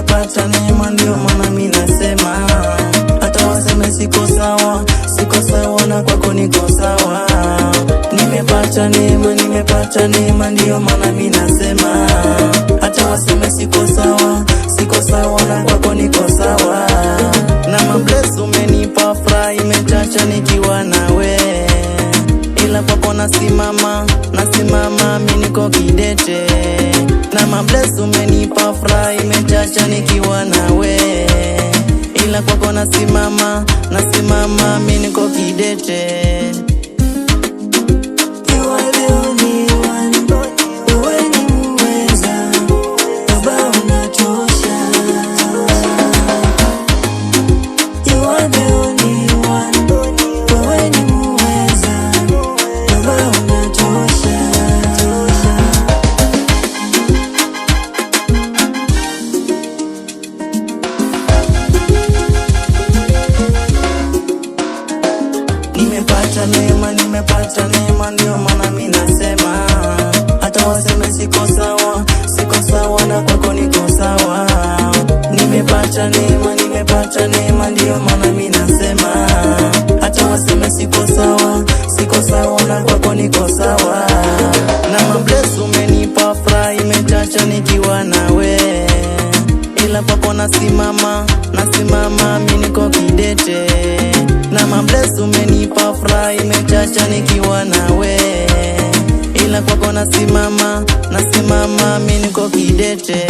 nimepata neema, ndio maana mimi nasema hata waseme siko sawa, siko sawa na kwako niko sawa. Nimepata neema, ndio maana mimi nasema hata waseme siko sawa, siko sawa na kwako niko sawa. Na mabless umenipa furaha imechacha nikiwa nawe, ila kwako nasimama, mimi niko kidete. Na mabless umenipa furaha imechacha nikiwa nawe, ila kwako nasimama, mimi niko kidete. Nimepata neema, ndio maana mimi nasema hata waseme siko sawa, siko sawa na kwako niko sawa. Nimepata neema, ndio maana mimi nasema hata waseme siko sawa, siko sawa na kwako niko sawa. Na mabless umenipa furaha imechacha nikiwa nawe, ila kwako nasimama, mimi niko kidete. Na mabless umenipa furaha imechacha nikiwa nawe, ila kwako nasimama, mimi niko kidete.